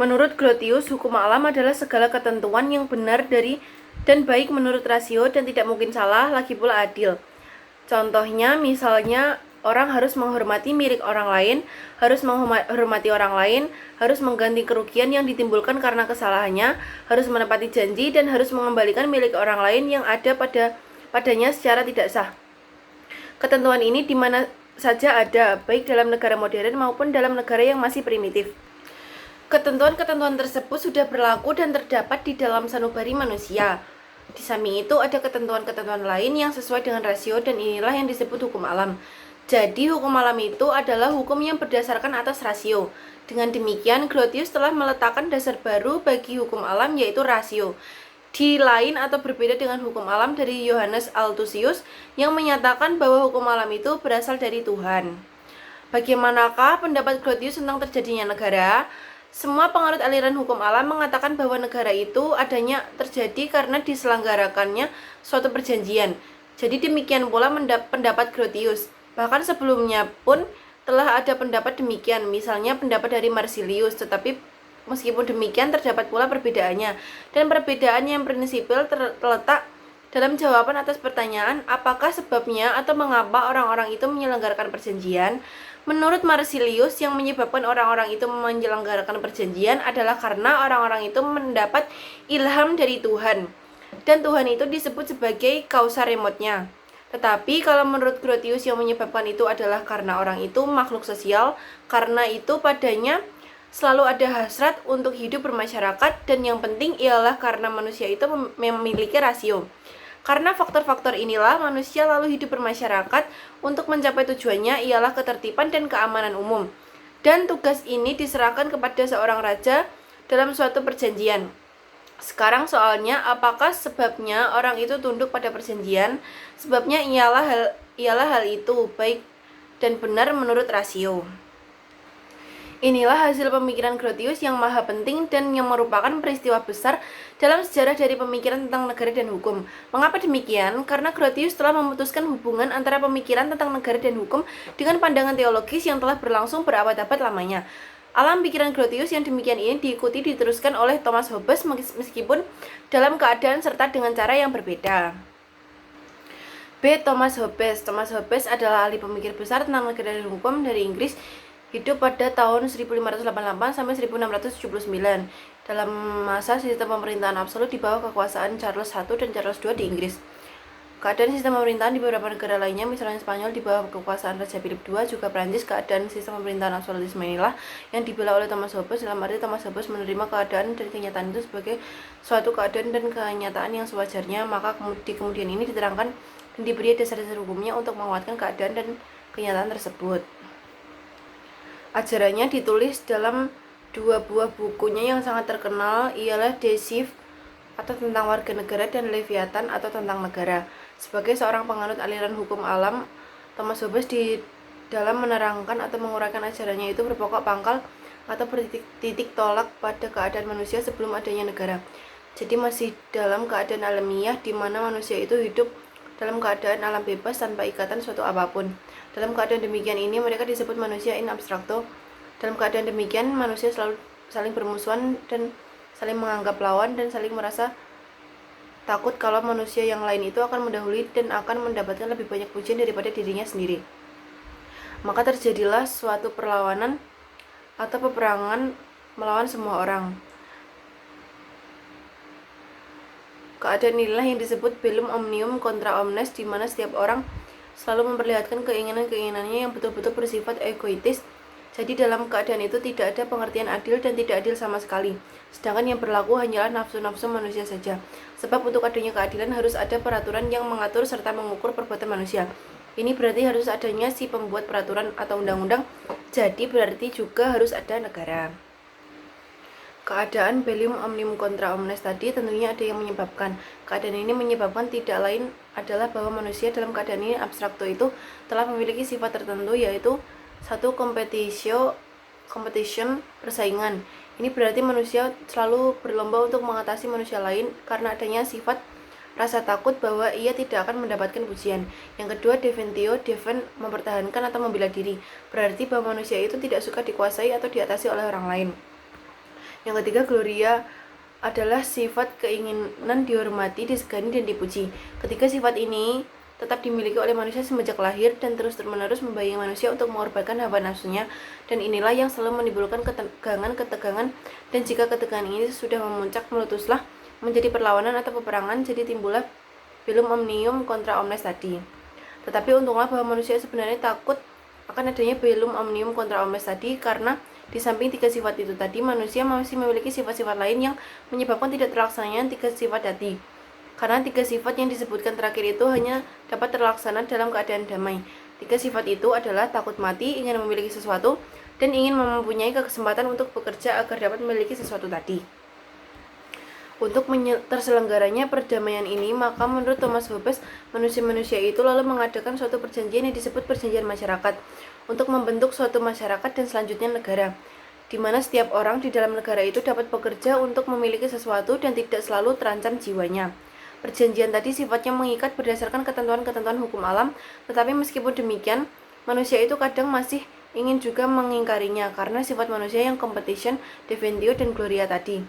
Menurut Grotius, hukum alam adalah segala ketentuan yang benar dari dan baik menurut rasio dan tidak mungkin salah, lagi pula adil. Contohnya, misalnya orang harus menghormati milik orang lain, harus menghormati orang lain, harus mengganti kerugian yang ditimbulkan karena kesalahannya, harus menepati janji, dan harus mengembalikan milik orang lain yang ada padanya secara tidak sah. Ketentuan ini di mana saja ada, baik dalam negara modern maupun dalam negara yang masih primitif. Ketentuan-ketentuan tersebut sudah berlaku dan terdapat di dalam sanubari manusia. Di samping itu ada ketentuan-ketentuan lain yang sesuai dengan rasio dan inilah yang disebut hukum alam. Jadi hukum alam itu adalah hukum yang berdasarkan atas rasio. Dengan demikian, Grotius telah meletakkan dasar baru bagi hukum alam yaitu rasio. Di lain atau berbeda dengan hukum alam dari Johannes Althusius yang menyatakan bahwa hukum alam itu berasal dari Tuhan. Bagaimanakah pendapat Grotius tentang terjadinya negara? Semua penganut aliran hukum alam mengatakan bahwa negara itu adanya terjadi karena diselenggarakannya suatu perjanjian. Jadi demikian pula pendapat Grotius. Bahkan sebelumnya pun telah ada pendapat demikian, misalnya pendapat dari Marsilius, tetapi meskipun demikian terdapat pula perbedaannya. Dan perbedaan yang prinsipil terletak dalam jawaban atas pertanyaan apakah sebabnya atau mengapa orang-orang itu menyelenggarakan perjanjian. Menurut Marsilius, yang menyebabkan orang-orang itu menyelenggarakan perjanjian adalah karena orang-orang itu mendapat ilham dari Tuhan. Dan Tuhan itu disebut sebagai causa remotnya. Tetapi kalau menurut Grotius yang menyebabkan itu adalah karena orang itu makhluk sosial, karena itu padanya selalu ada hasrat untuk hidup bermasyarakat dan yang penting ialah karena manusia itu memiliki rasio. Karena faktor-faktor inilah manusia lalu hidup bermasyarakat untuk mencapai tujuannya ialah ketertiban dan keamanan umum. Dan tugas ini diserahkan kepada seorang raja dalam suatu perjanjian. Sekarang soalnya, apakah sebabnya orang itu tunduk pada perjanjian? Sebabnya ialah hal itu baik dan benar menurut rasio. Inilah hasil pemikiran Grotius yang maha penting dan yang merupakan peristiwa besar dalam sejarah dari pemikiran tentang negara dan hukum. Mengapa demikian? Karena Grotius telah memutuskan hubungan antara pemikiran tentang negara dan hukum dengan pandangan teologis yang telah berlangsung berabad-abad lamanya. Alam pikiran Grotius yang demikian ini diteruskan oleh Thomas Hobbes meskipun dalam keadaan serta dengan cara yang berbeda. B. Thomas Hobbes. Thomas Hobbes adalah ahli pemikir besar tentang negara dan hukum dari Inggris, hidup pada tahun 1588 sampai 1679 dalam masa sistem pemerintahan absolut di bawah kekuasaan Charles I dan Charles II di Inggris. Keadaan sistem pemerintahan di beberapa negara lainnya, misalnya Spanyol di bawah kekuasaan Raja Philip II, juga Prancis, keadaan sistem pemerintahan absolutisme inilah yang dibela oleh Thomas Hobbes. Dalam arti Thomas Hobbes menerima keadaan dan kenyataan itu sebagai suatu keadaan dan kenyataan yang sewajarnya, maka di kemudian ini diterangkan dan diberi dasar-dasar hukumnya untuk menguatkan keadaan dan kenyataan tersebut. Ajarannya ditulis dalam dua buah bukunya yang sangat terkenal, ialah De Cive atau tentang warga negara dan Leviathan atau tentang negara. Sebagai seorang penganut aliran hukum alam, Thomas Hobbes di dalam menerangkan atau menguraikan ajarannya itu berpokok pangkal atau bertitik tolak pada keadaan manusia sebelum adanya negara. Jadi masih dalam keadaan alamiah di mana manusia itu hidup dalam keadaan alam bebas tanpa ikatan suatu apapun. Dalam keadaan demikian ini mereka disebut manusia in abstracto. Dalam keadaan demikian manusia selalu saling bermusuhan dan saling menganggap lawan dan saling merasa takut kalau manusia yang lain itu akan mendahului dan akan mendapatkan lebih banyak pujian daripada dirinya sendiri. Maka terjadilah suatu perlawanan atau peperangan melawan semua orang. Keadaan inilah yang disebut bellum omnium contra omnes, di mana setiap orang selalu memperlihatkan keinginan-keinginannya yang betul-betul bersifat egoistis. Jadi dalam keadaan itu tidak ada pengertian adil dan tidak adil sama sekali. Sedangkan yang berlaku hanyalah nafsu-nafsu manusia saja. Sebab untuk adanya keadilan harus ada peraturan yang mengatur serta mengukur perbuatan manusia. Ini berarti harus adanya si pembuat peraturan atau undang-undang. Jadi berarti juga harus ada negara. Keadaan bellum omnium contra omnes tadi tentunya ada yang menyebabkan. Keadaan ini menyebabkan tidak lain adalah bahwa manusia dalam keadaan ini abstrakto itu telah memiliki sifat tertentu, yaitu satu competition persaingan. Ini berarti manusia selalu berlomba untuk mengatasi manusia lain karena adanya sifat rasa takut bahwa ia tidak akan mendapatkan pujian. Yang kedua, defend, mempertahankan atau membela diri. Berarti bahwa manusia itu tidak suka dikuasai atau diatasi oleh orang lain. Yang ketiga, gloria adalah sifat keinginan dihormati, disegani, dan dipuji. Ketiga sifat ini tetap dimiliki oleh manusia semenjak lahir dan terus-menerus membayangi manusia untuk mengorbankan hawa nafsunya, dan inilah yang selalu menimbulkan ketegangan, dan jika ketegangan ini sudah memuncak, meletuslah menjadi perlawanan atau peperangan, jadi timbullah bellum omnium contra omnes tadi. Tetapi untunglah bahwa manusia sebenarnya takut akan adanya bellum omnium contra omnes tadi, karena di samping tiga sifat itu tadi, manusia masih memiliki sifat-sifat lain yang menyebabkan tidak terlaksananya tiga sifat tadi. Karena tiga sifat yang disebutkan terakhir itu hanya dapat terlaksana dalam keadaan damai. Tiga sifat itu adalah takut mati, ingin memiliki sesuatu, dan ingin mempunyai kesempatan untuk bekerja agar dapat memiliki sesuatu tadi. Untuk terselenggaranya perdamaian ini, maka menurut Thomas Hobbes, manusia-manusia itu lalu mengadakan suatu perjanjian yang disebut perjanjian masyarakat untuk membentuk suatu masyarakat dan selanjutnya negara, di mana setiap orang di dalam negara itu dapat bekerja untuk memiliki sesuatu dan tidak selalu terancam jiwanya. Perjanjian tadi sifatnya mengikat berdasarkan ketentuan-ketentuan hukum alam, tetapi meskipun demikian, manusia itu kadang masih ingin juga mengingkarinya karena sifat manusia yang competition, defensio, dan gloria tadi.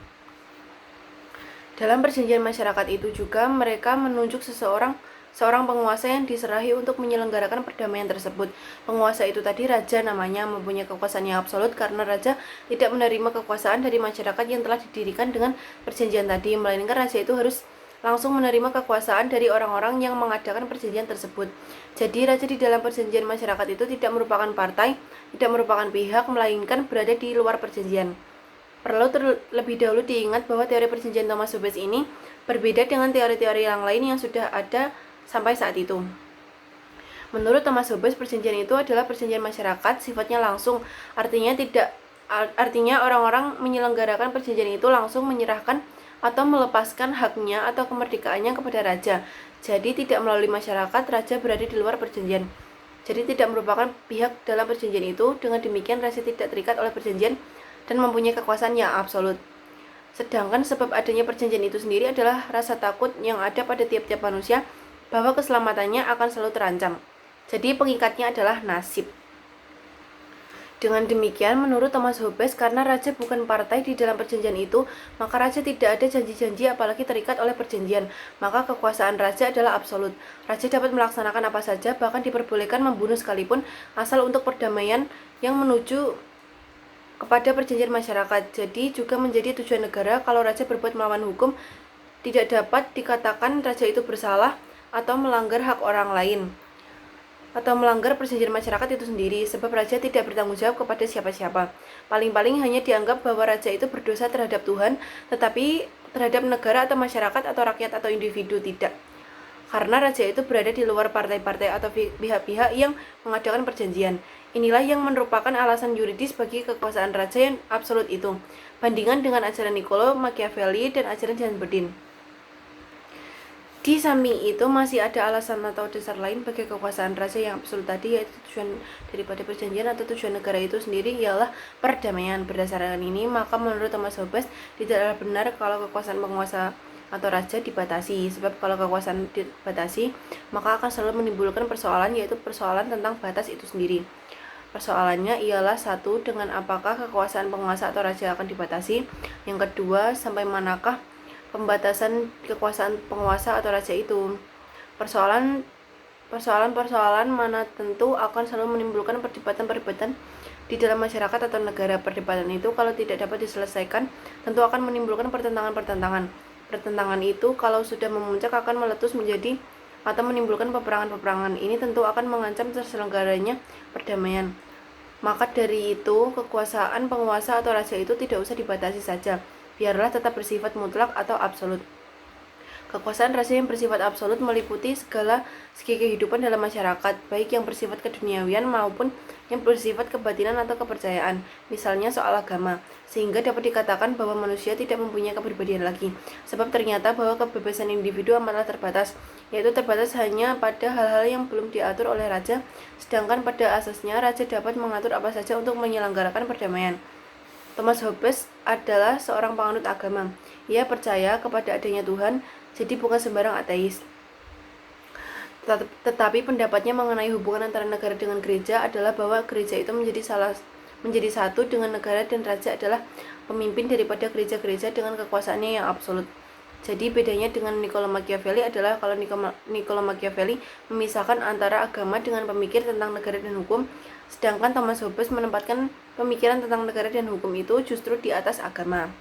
Dalam perjanjian masyarakat itu juga mereka menunjuk seorang penguasa yang diserahi untuk menyelenggarakan perdamaian tersebut. Penguasa itu tadi raja namanya, mempunyai kekuasaan yang absolut karena raja tidak menerima kekuasaan dari masyarakat yang telah didirikan dengan perjanjian tadi, melainkan raja itu harus langsung menerima kekuasaan dari orang-orang yang mengadakan perjanjian tersebut. Jadi raja di dalam perjanjian masyarakat itu tidak merupakan partai, tidak merupakan pihak, melainkan berada di luar perjanjian. Perlu terlebih dahulu diingat bahwa teori perjanjian Thomas Hobbes ini berbeda dengan teori-teori yang lain yang sudah ada sampai saat itu. Menurut Thomas Hobbes, perjanjian itu adalah perjanjian masyarakat, sifatnya langsung, artinya orang-orang menyelenggarakan perjanjian itu langsung menyerahkan atau melepaskan haknya atau kemerdekaannya kepada raja. Jadi tidak melalui masyarakat, raja berada di luar perjanjian. Jadi tidak merupakan pihak dalam perjanjian itu. Dengan demikian, raja tidak terikat oleh perjanjian dan mempunyai kekuasaan yang absolut. Sedangkan sebab adanya perjanjian itu sendiri adalah rasa takut yang ada pada tiap-tiap manusia bahwa keselamatannya akan selalu terancam. Jadi pengikatnya adalah nasib. Dengan demikian, menurut Thomas Hobbes, karena raja bukan partai di dalam perjanjian itu, maka raja tidak ada janji-janji apalagi terikat oleh perjanjian. Maka kekuasaan raja adalah absolut. Raja dapat melaksanakan apa saja, bahkan diperbolehkan membunuh sekalipun, asal untuk perdamaian yang menuju kepada perjanjian masyarakat. Jadi juga menjadi tujuan negara. Kalau raja berbuat melawan hukum, tidak dapat dikatakan raja itu bersalah atau melanggar hak orang lain atau melanggar perjanjian masyarakat itu sendiri, sebab raja tidak bertanggung jawab kepada siapa-siapa. Paling-paling hanya dianggap bahwa raja itu berdosa terhadap Tuhan, tetapi terhadap negara atau masyarakat atau rakyat atau individu tidak. Karena raja itu berada di luar partai-partai atau pihak-pihak yang mengadakan perjanjian. Inilah yang merupakan alasan yuridis bagi kekuasaan raja yang absolut itu, bandingan dengan ajaran Niccolo Machiavelli dan ajaran Jean Bodin. Di samping itu masih ada alasan atau dasar lain bagi kekuasaan raja yang absolut tadi, yaitu tujuan daripada perjanjian atau tujuan negara itu sendiri ialah perdamaian. Berdasarkan ini, maka menurut Thomas Hobbes tidaklah benar kalau kekuasaan penguasa atau raja dibatasi, sebab kalau kekuasaan dibatasi maka akan selalu menimbulkan persoalan, yaitu persoalan tentang batas itu sendiri. Persoalannya ialah satu, dengan apakah kekuasaan penguasa atau raja akan dibatasi. Yang kedua, sampai manakah pembatasan kekuasaan penguasa atau raja itu. Persoalan mana tentu akan selalu menimbulkan perdebatan-perdebatan di dalam masyarakat atau negara. Perdebatan itu kalau tidak dapat diselesaikan tentu akan menimbulkan pertentangan-pertentangan. Pertentangan itu kalau sudah memuncak akan meletus menjadi atau menimbulkan peperangan-peperangan. Ini tentu akan mengancam terselenggaranya perdamaian. Maka dari itu, kekuasaan penguasa atau raja itu tidak usah dibatasi saja, biarlah tetap bersifat mutlak atau absolut. Kekuasaan raja yang bersifat absolut meliputi segala segi kehidupan dalam masyarakat, baik yang bersifat keduniawian maupun yang bersifat kebatinan atau kepercayaan, misalnya soal agama, sehingga dapat dikatakan bahwa manusia tidak mempunyai kepribadian lagi, sebab ternyata bahwa kebebasan individu amatlah terbatas, yaitu terbatas hanya pada hal-hal yang belum diatur oleh raja, sedangkan pada asasnya raja dapat mengatur apa saja untuk menyelenggarakan perdamaian. Thomas Hobbes adalah seorang penganut agama. Ia percaya kepada adanya Tuhan, jadi bukan sembarang ateis. Tetapi pendapatnya mengenai hubungan antara negara dengan gereja adalah bahwa gereja itu menjadi menjadi satu dengan negara, dan raja adalah pemimpin daripada gereja-gereja dengan kekuasaannya yang absolut. Jadi bedanya dengan Niccolo Machiavelli adalah kalau Niccolo Machiavelli memisahkan antara agama dengan pemikir tentang negara dan hukum, sedangkan Thomas Hobbes menempatkan pemikiran tentang negara dan hukum itu justru di atas agama.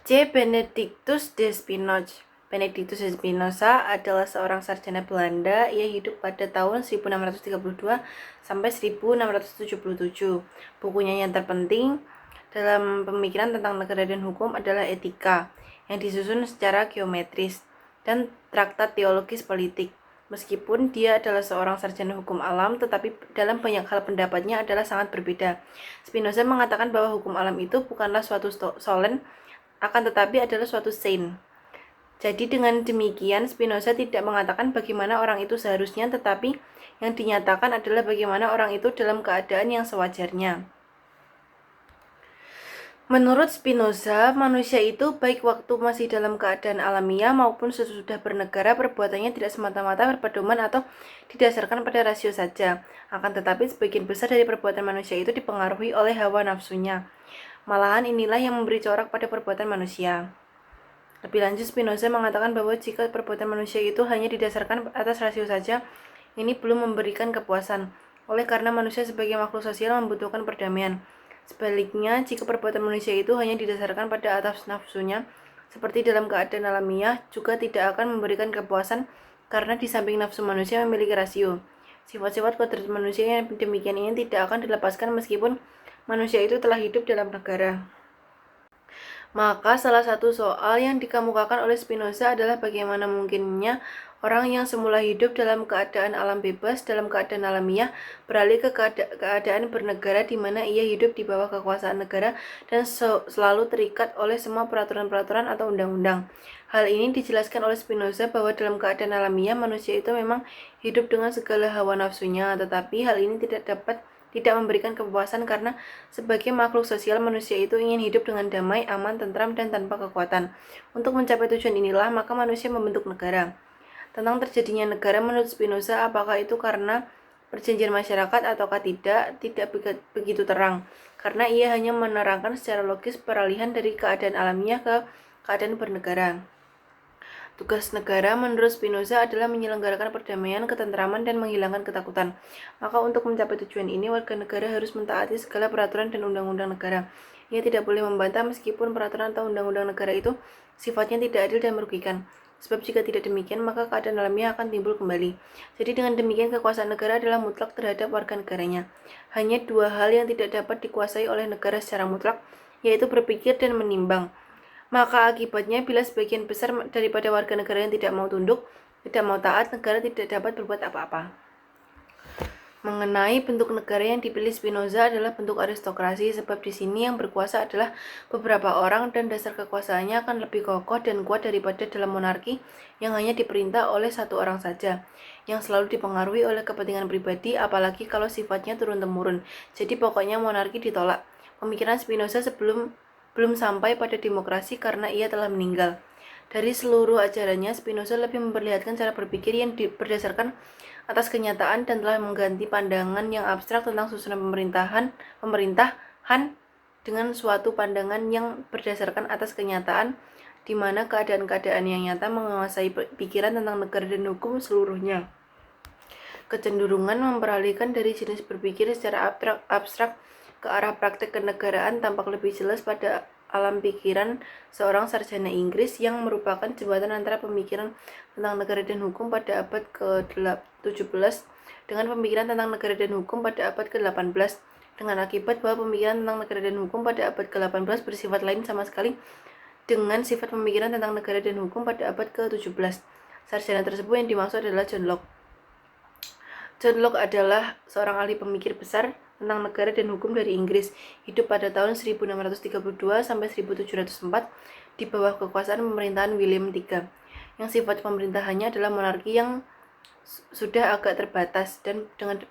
C. Benedictus de Spinoza. Benedictus de Spinoza adalah seorang sarjana Belanda. Ia hidup pada tahun 1632 sampai 1677. Bukunya yang terpenting dalam pemikiran tentang negara dan hukum adalah Etika, yang disusun secara geometris, dan Traktat Teologis Politik. Meskipun dia adalah seorang sarjana hukum alam, tetapi dalam banyak hal pendapatnya adalah sangat berbeda. Spinoza mengatakan bahwa hukum alam itu bukanlah suatu solen, akan tetapi adalah suatu sein. Jadi dengan demikian Spinoza tidak mengatakan bagaimana orang itu seharusnya, tetapi yang dinyatakan adalah bagaimana orang itu dalam keadaan yang sewajarnya. Menurut Spinoza, manusia itu baik waktu masih dalam keadaan alamiah maupun sesudah bernegara, perbuatannya tidak semata-mata berpedoman atau didasarkan pada rasio saja. Akan tetapi sebagian besar dari perbuatan manusia itu dipengaruhi oleh hawa nafsunya. Malahan inilah yang memberi corak pada perbuatan manusia. Lebih lanjut, Spinoza mengatakan bahwa jika perbuatan manusia itu hanya didasarkan atas rasio saja, ini belum memberikan kepuasan. Oleh karena manusia sebagai makhluk sosial membutuhkan perdamaian. Sebaliknya, jika perbuatan manusia itu hanya didasarkan pada atas nafsunya, seperti dalam keadaan alamiah, juga tidak akan memberikan kepuasan karena di samping nafsu manusia memiliki rasio. Sifat-sifat kodrat manusia yang demikian ini tidak akan dilepaskan meskipun manusia itu telah hidup dalam negara. Maka salah satu soal yang dikemukakan oleh Spinoza adalah bagaimana mungkinnya orang yang semula hidup dalam keadaan alam bebas, dalam keadaan alamiah, beralih ke keadaan bernegara di mana ia hidup di bawah kekuasaan negara dan selalu terikat oleh semua peraturan-peraturan atau undang-undang. Hal ini dijelaskan oleh Spinoza bahwa dalam keadaan alamiah manusia itu memang hidup dengan segala hawa nafsunya, tetapi hal ini tidak memberikan kepuasan karena sebagai makhluk sosial manusia itu ingin hidup dengan damai, aman, tentram, dan tanpa kekuatan. Untuk mencapai tujuan inilah maka manusia membentuk negara. Tentang terjadinya negara menurut Spinoza, apakah itu karena perjanjian masyarakat ataukah tidak begitu terang, karena ia hanya menerangkan secara logis peralihan dari keadaan alamiah ke keadaan bernegara. Tugas negara menurut Spinoza adalah menyelenggarakan perdamaian, ketentraman, dan menghilangkan ketakutan. Maka untuk mencapai tujuan ini, warga negara harus mentaati segala peraturan dan undang-undang negara. Ia tidak boleh membantah meskipun peraturan atau undang-undang negara itu sifatnya tidak adil dan merugikan. Sebab jika tidak demikian, maka keadaan alamiah akan timbul kembali. Jadi dengan demikian kekuasaan negara adalah mutlak terhadap warga negaranya. Hanya dua hal yang tidak dapat dikuasai oleh negara secara mutlak, yaitu berpikir dan menimbang. Maka akibatnya bila sebagian besar daripada warga negara yang tidak mau tunduk, tidak mau taat, negara tidak dapat berbuat apa-apa. Mengenai bentuk negara yang dipilih Spinoza adalah bentuk aristokrasi, sebab di sini yang berkuasa adalah beberapa orang dan dasar kekuasaannya akan lebih kokoh dan kuat daripada dalam monarki yang hanya diperintah oleh satu orang saja, yang selalu dipengaruhi oleh kepentingan pribadi, apalagi kalau sifatnya turun-temurun. Jadi pokoknya monarki ditolak. Pemikiran Spinoza belum sampai pada demokrasi karena ia telah meninggal. Dari seluruh ajarannya, Spinoza lebih memperlihatkan cara berpikir yang berdasarkan atas kenyataan dan telah mengganti pandangan yang abstrak tentang susunan pemerintahan dengan suatu pandangan yang berdasarkan atas kenyataan, di mana keadaan-keadaan yang nyata menguasai pikiran tentang negara dan hukum seluruhnya. Kecenderungan memperalihkan dari jenis berpikir secara abstrak ke arah praktek kenegaraan tampak lebih jelas pada alam pikiran seorang sarjana Inggris yang merupakan jembatan antara pemikiran tentang negara dan hukum pada abad ke-17 dengan pemikiran tentang negara dan hukum pada abad ke-18, dengan akibat bahwa pemikiran tentang negara dan hukum pada abad ke-18 bersifat lain sama sekali dengan sifat pemikiran tentang negara dan hukum pada abad ke-17. Sarjana tersebut yang dimaksud adalah John Locke. John Locke adalah seorang ahli pemikir besar tentang negara dan hukum dari Inggris, hidup pada tahun 1632 sampai 1704 di bawah kekuasaan pemerintahan William III, yang sifat pemerintahannya adalah monarki yang sudah agak terbatas, dan dengan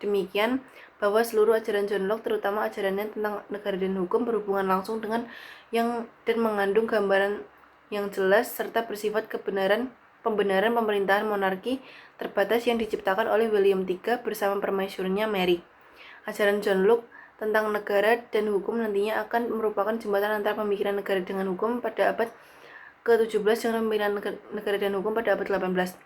demikian bahwa seluruh ajaran John Locke, terutama ajarannya tentang negara dan hukum, berhubungan langsung dengan dan mengandung gambaran yang jelas serta bersifat pembenaran pemerintahan monarki terbatas yang diciptakan oleh William III bersama permaisurinya Mary. Ajaran John Locke tentang negara dan hukum nantinya akan merupakan jembatan antara pemikiran negara dengan hukum pada abad ke-17 dengan pemikiran negara dan hukum pada abad ke-18.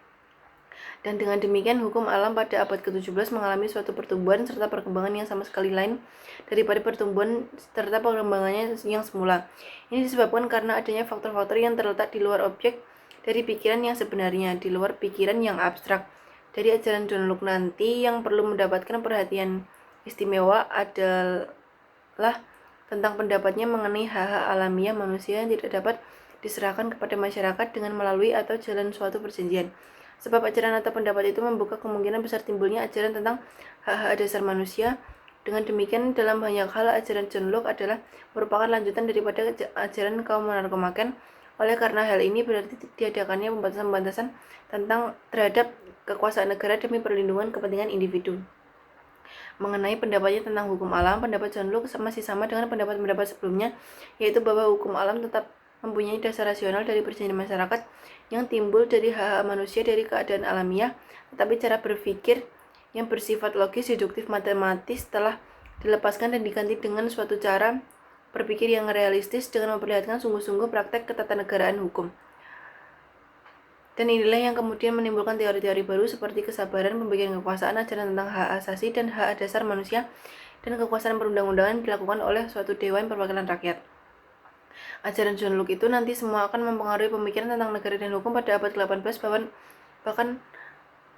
Dan dengan demikian hukum alam pada abad ke-17 mengalami suatu pertumbuhan serta perkembangan yang sama sekali lain daripada pertumbuhan serta perkembangannya yang semula. Ini disebabkan karena adanya faktor-faktor yang terletak di luar objek dari pikiran yang sebenarnya, di luar pikiran yang abstrak. Dari ajaran John Locke nanti yang perlu mendapatkan perhatian istimewa adalah tentang pendapatnya mengenai hak-hak alamiah manusia yang tidak dapat diserahkan kepada masyarakat dengan melalui atau jalan suatu perjanjian. Sebab ajaran atau pendapat itu membuka kemungkinan besar timbulnya ajaran tentang hak-hak dasar manusia. Dengan demikian, dalam banyak hal ajaran John Locke adalah merupakan lanjutan daripada ajaran kaum monarkomaken. Oleh karena hal ini berarti diadakannya pembatasan-pembatasan terhadap kekuasaan negara demi perlindungan kepentingan individu. Mengenai pendapatnya tentang hukum alam, pendapat John Locke masih sama dengan pendapat-pendapat sebelumnya, yaitu bahwa hukum alam tetap mempunyai dasar rasional dari perjanjian masyarakat yang timbul dari hak-hak manusia dari keadaan alamiah, tetapi cara berpikir yang bersifat logis, deduktif, matematis telah dilepaskan dan diganti dengan suatu cara berpikir yang realistis dengan memperlihatkan sungguh-sungguh praktek ketatanegaraan hukum. Dan inilah yang kemudian menimbulkan teori-teori baru seperti kesabaran, pembagian kekuasaan, ajaran tentang hak asasi dan hak dasar manusia, dan kekuasaan perundang-undangan dilakukan oleh suatu dewan perwakilan rakyat. Ajaran John Locke itu nanti semua akan mempengaruhi pemikiran tentang negara dan hukum pada abad ke-18, bahkan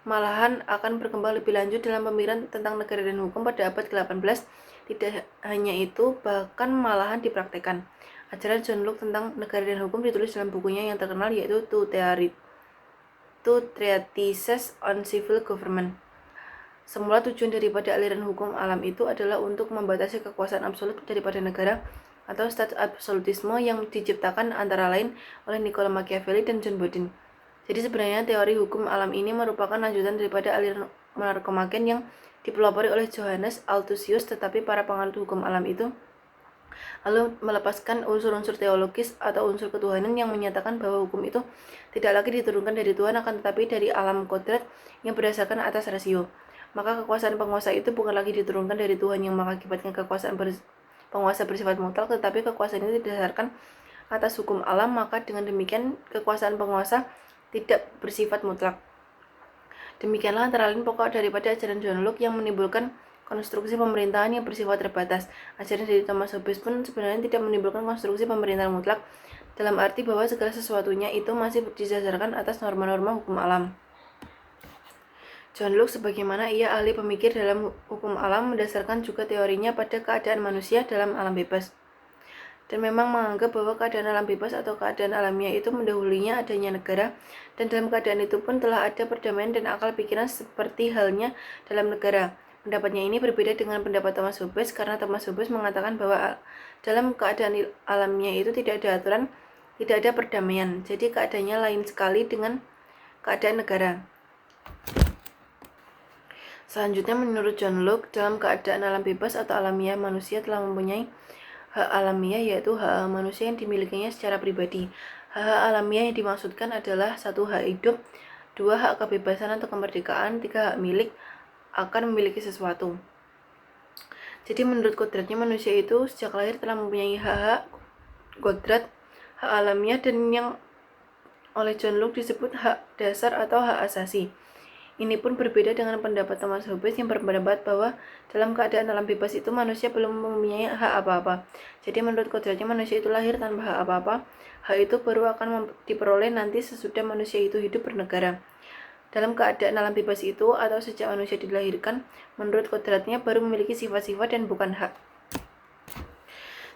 malahan akan berkembang lebih lanjut dalam pemikiran tentang negara dan hukum pada abad ke-18. Tidak hanya itu, bahkan malahan dipraktekkan. Ajaran John Locke tentang negara dan hukum ditulis dalam bukunya yang terkenal yaitu Two Treatises on Civil Government. Semula tujuan daripada aliran hukum alam itu adalah untuk membatasi kekuasaan absolut daripada negara atau state absolutisme yang diciptakan antara lain oleh Niccolo Machiavelli dan John Bodin. Jadi sebenarnya teori hukum alam ini merupakan lanjutan daripada aliran monarkomaken yang dipelopori oleh Johannes Althusius, tetapi para penganut hukum alam itu lalu melepaskan unsur-unsur teologis atau unsur ketuhanan yang menyatakan bahwa hukum itu tidak lagi diturunkan dari Tuhan akan tetapi dari alam kodrat yang berdasarkan atas rasio. Maka kekuasaan penguasa itu bukan lagi diturunkan dari Tuhan yang mengakibatkan kekuasaan penguasa bersifat mutlak, tetapi kekuasaan itu didasarkan atas hukum alam. Maka dengan demikian kekuasaan penguasa tidak bersifat mutlak. Demikianlah antara lain pokok daripada ajaran John Locke yang menimbulkan konstruksi pemerintahan yang bersifat terbatas. Ajaran dari Thomas Hobbes pun sebenarnya tidak menimbulkan konstruksi pemerintahan mutlak dalam arti bahwa segala sesuatunya itu masih didasarkan atas norma-norma hukum alam. John Locke sebagaimana ia ahli pemikir dalam hukum alam mendasarkan juga teorinya pada keadaan manusia dalam alam bebas. Dan memang menganggap bahwa keadaan alam bebas atau keadaan alamiah itu mendahulunya adanya negara, dan dalam keadaan itu pun telah ada perdamaian dan akal pikiran seperti halnya dalam negara. Pendapatnya ini berbeda dengan pendapat Thomas Hobbes karena Thomas Hobbes mengatakan bahwa dalam keadaan alamiah itu tidak ada aturan, tidak ada perdamaian. Jadi keadaannya lain sekali dengan keadaan negara. Selanjutnya menurut John Locke, dalam keadaan alam bebas atau alamiah manusia telah mempunyai hak alamiah, yaitu hak manusia yang dimilikinya secara pribadi. Hak alamiah yang dimaksudkan adalah 1. Hak hidup, 2. Hak kebebasan atau kemerdekaan, 3. Hak milik akan memiliki sesuatu. Jadi menurut kodratnya manusia itu sejak lahir telah mempunyai hak-hak kodrat, hak alamiah, dan yang oleh John Locke disebut hak dasar atau hak asasi. Ini pun berbeda dengan pendapat Thomas Hobbes yang berpendapat bahwa dalam keadaan alam bebas itu manusia belum mempunyai hak apa-apa. Jadi menurut kodratnya manusia itu lahir tanpa hak apa-apa. Hak itu baru akan diperoleh nanti sesudah manusia itu hidup bernegara. Dalam keadaan alam bebas itu atau sejak manusia dilahirkan, menurut kodratnya baru memiliki sifat-sifat dan bukan hak.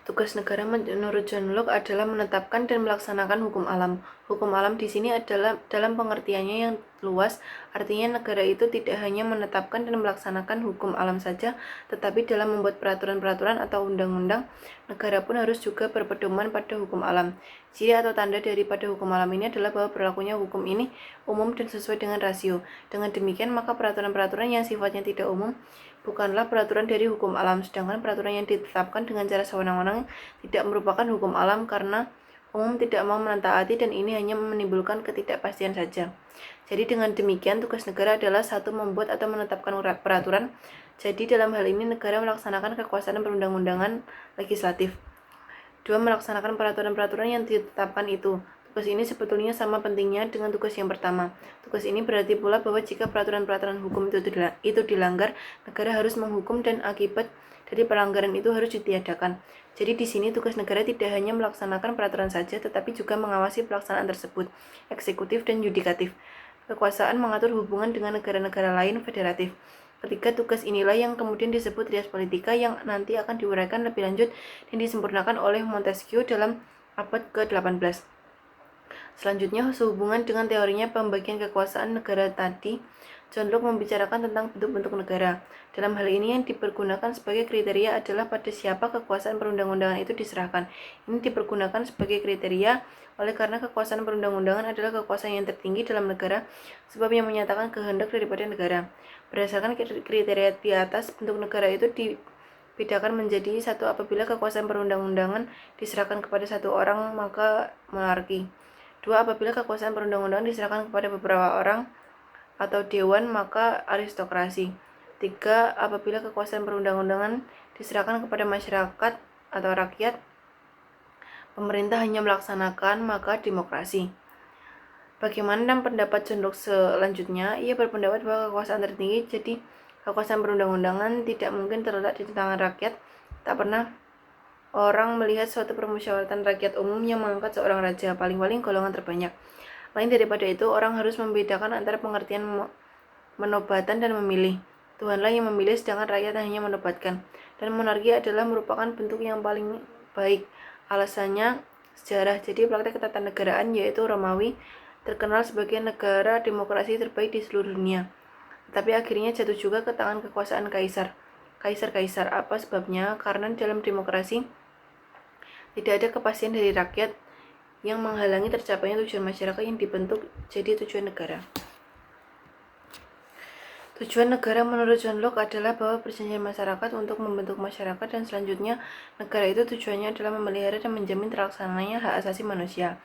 Tugas negara menurut John Locke adalah menetapkan dan melaksanakan hukum alam. Hukum alam di sini adalah dalam pengertiannya yang luas, artinya negara itu tidak hanya menetapkan dan melaksanakan hukum alam saja, tetapi dalam membuat peraturan-peraturan atau undang-undang, negara pun harus juga berpedoman pada hukum alam. Ciri atau tanda daripada hukum alam ini adalah bahwa berlakunya hukum ini umum dan sesuai dengan rasio. Dengan demikian, maka peraturan-peraturan yang sifatnya tidak umum bukanlah peraturan dari hukum alam, sedangkan peraturan yang ditetapkan dengan cara sewenang-wenang tidak merupakan hukum alam karena umum tidak mau menaati dan ini hanya menimbulkan ketidakpastian saja. Jadi dengan demikian tugas negara adalah 1. Membuat atau menetapkan peraturan, Jadi dalam hal ini negara melaksanakan kekuasaan perundang-undangan legislatif. 2. Melaksanakan peraturan-peraturan yang ditetapkan itu. Tugas ini sebetulnya sama pentingnya dengan tugas yang pertama. Tugas ini berarti pula bahwa jika peraturan-peraturan hukum itu dilanggar, negara harus menghukum dan akibat dari pelanggaran itu harus ditiadakan. Jadi di sini tugas negara tidak hanya melaksanakan peraturan saja, tetapi juga mengawasi pelaksanaan tersebut, eksekutif dan yudikatif. Kekuasaan mengatur hubungan dengan negara-negara lain federatif. Ketiga, tugas inilah yang kemudian disebut rias politika yang nanti akan diuraikan lebih lanjut dan disempurnakan oleh Montesquieu dalam abad ke-18. Selanjutnya, sehubungan dengan teorinya pembagian kekuasaan negara tadi, John Locke membicarakan tentang bentuk-bentuk negara. Dalam hal ini yang dipergunakan sebagai kriteria adalah pada siapa kekuasaan perundang-undangan itu diserahkan. Ini dipergunakan sebagai kriteria oleh karena kekuasaan perundang-undangan adalah kekuasaan yang tertinggi dalam negara, sebab yang menyatakan kehendak daripada negara. Berdasarkan kriteria di atas, bentuk negara itu dibedakan menjadi satu apabila kekuasaan perundang-undangan diserahkan kepada satu orang, maka monarki. 2. Apabila kekuasaan perundang-undangan diserahkan kepada beberapa orang atau dewan, maka aristokrasi. 3. Apabila kekuasaan perundang-undangan diserahkan kepada masyarakat atau rakyat, pemerintah hanya melaksanakan, maka demokrasi. Bagaimana pendapat John Locke selanjutnya? Ia berpendapat bahwa kekuasaan tertinggi, jadi kekuasaan perundang-undangan, tidak mungkin terletak di tangan rakyat. Tak pernah orang melihat suatu permusyawaratan rakyat umum yang mengangkat seorang raja, paling-paling golongan terbanyak. Lain daripada itu, orang harus membedakan antara pengertian menobatan dan memilih. Tuhanlah yang memilih, sedangkan rakyat hanya menobatkan. Dan monarki adalah merupakan bentuk yang paling baik. Alasannya sejarah. Jadi praktek ketatanegaraan yaitu Romawi terkenal sebagai negara demokrasi terbaik di seluruh dunia. Tetapi akhirnya jatuh juga ke tangan kekuasaan kaisar. Kaisar-kaisar, apa sebabnya? Karena dalam demokrasi tidak ada kepastian dari rakyat yang menghalangi tercapainya tujuan masyarakat yang dibentuk jadi tujuan negara. Tujuan negara menurut John Locke adalah bahwa perjanjian masyarakat untuk membentuk masyarakat, dan selanjutnya negara itu tujuannya adalah memelihara dan menjamin terlaksananya hak asasi manusia.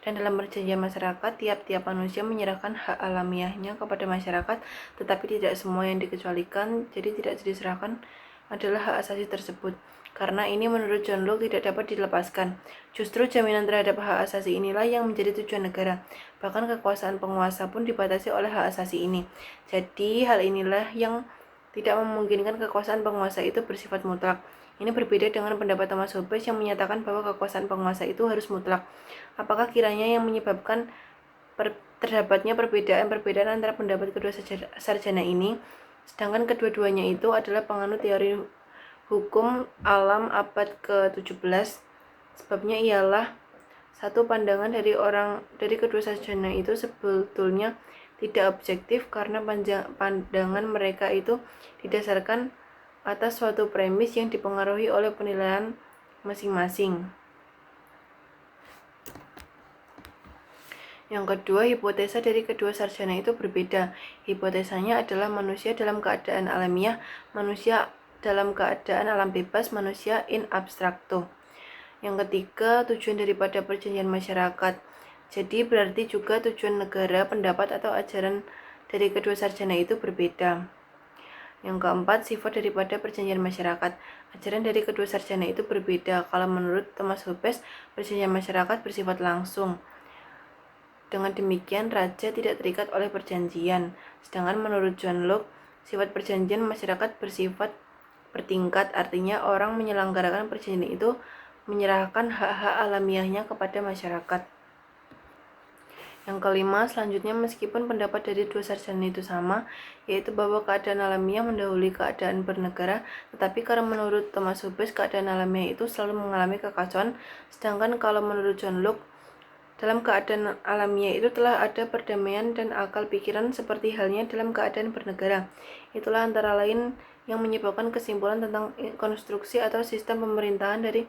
Dan dalam perjanjian masyarakat, tiap-tiap manusia menyerahkan hak alamiahnya kepada masyarakat, tetapi tidak semua yang dikecualikan, jadi tidak diserahkan adalah hak asasi tersebut. Karena ini menurut John Locke tidak dapat dilepaskan. Justru jaminan terhadap hak asasi inilah yang menjadi tujuan negara. Bahkan kekuasaan penguasa pun dibatasi oleh hak asasi ini. Jadi hal inilah yang tidak memungkinkan kekuasaan penguasa itu bersifat mutlak. Ini berbeda dengan pendapat Thomas Hobbes yang menyatakan bahwa kekuasaan penguasa itu harus mutlak. Apakah kiranya yang menyebabkan terdapatnya perbedaan antara pendapat kedua sarjana ini? Sedangkan kedua-duanya itu adalah penganut teori hukum alam abad ke-17. Sebabnya ialah satu, pandangan dari kedua sarjana itu sebetulnya tidak objektif karena pandangan mereka itu didasarkan atas suatu premis yang dipengaruhi oleh penilaian masing-masing. Yang kedua, hipotesa dari kedua sarjana itu berbeda. Hipotesanya adalah manusia dalam keadaan alamiah, manusia dalam keadaan alam bebas, manusia in abstracto. Yang ketiga, tujuan daripada perjanjian masyarakat. Jadi berarti juga tujuan negara, pendapat atau ajaran dari kedua sarjana itu berbeda. Yang keempat, sifat daripada perjanjian masyarakat. Ajaran dari kedua sarjana itu berbeda. Kalau menurut Thomas Hobbes, perjanjian masyarakat bersifat langsung. Dengan demikian, raja tidak terikat oleh perjanjian. Sedangkan menurut John Locke, sifat perjanjian masyarakat bersifat bertingkat, artinya orang menyelenggarakan perjanjian itu menyerahkan hak-hak alamiahnya kepada masyarakat. Yang kelima, selanjutnya meskipun pendapat dari dua sarjana itu sama, yaitu bahwa keadaan alamiah mendahului keadaan bernegara, tetapi karena menurut Thomas Hobbes keadaan alamiah itu selalu mengalami kekacauan, sedangkan kalau menurut John Locke, dalam keadaan alamiah itu telah ada perdamaian dan akal pikiran seperti halnya dalam keadaan bernegara. Itulah antara lain yang menyebabkan kesimpulan tentang konstruksi atau sistem pemerintahan dari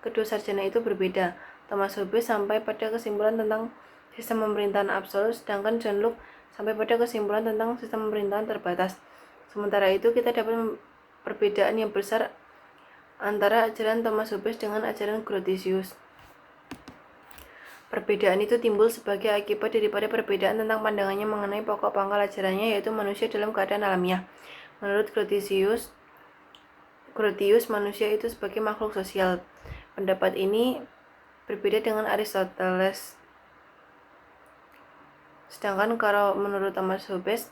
kedua sarjana itu berbeda. Thomas Hobbes sampai pada kesimpulan tentang sistem pemerintahan absolut, sedangkan John Locke sampai pada kesimpulan tentang sistem pemerintahan terbatas. Sementara itu, kita dapat perbedaan yang besar antara ajaran Thomas Hobbes dengan ajaran Grotius. Perbedaan itu timbul sebagai akibat daripada perbedaan tentang pandangannya mengenai pokok pangkal ajarannya, yaitu manusia dalam keadaan alamiah. Menurut Grotius, manusia itu sebagai makhluk sosial. Pendapat ini berbeda dengan Aristoteles. Sedangkan kalau menurut Thomas Hobbes,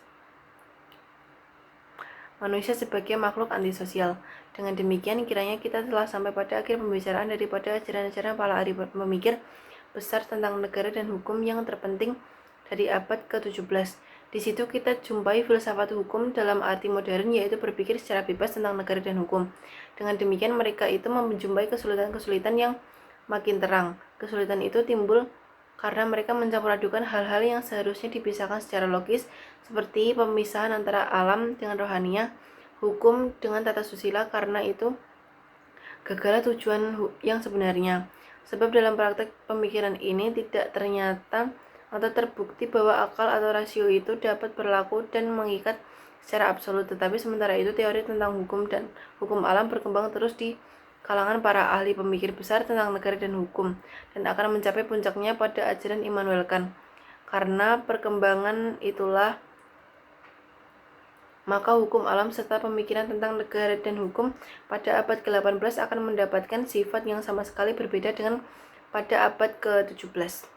manusia sebagai makhluk antisosial. Dengan demikian, kiranya kita telah sampai pada akhir pembicaraan daripada ajaran-ajaran para ahli pemikir besar tentang negara dan hukum yang terpenting dari abad ke-17. Di situ kita jumpai filsafat hukum dalam arti modern, yaitu berpikir secara bebas tentang negara dan hukum. Dengan demikian, mereka itu menjumpai kesulitan-kesulitan yang makin terang. Kesulitan itu timbul karena mereka mencampur adukan hal-hal yang seharusnya dipisahkan secara logis, seperti pemisahan antara alam dengan rohaniah, hukum dengan tata susila. Karena itu gagallah tujuan yang sebenarnya. Sebab dalam praktek pemikiran ini tidak ternyata atau terbukti bahwa akal atau rasio itu dapat berlaku dan mengikat secara absolut. Tetapi sementara itu teori tentang hukum dan hukum alam berkembang terus di kalangan para ahli pemikir besar tentang negara dan hukum, dan akan mencapai puncaknya pada ajaran Immanuel Kant. Karena perkembangan itulah maka hukum alam serta pemikiran tentang negara dan hukum pada abad ke-18 akan mendapatkan sifat yang sama sekali berbeda dengan pada abad ke-17.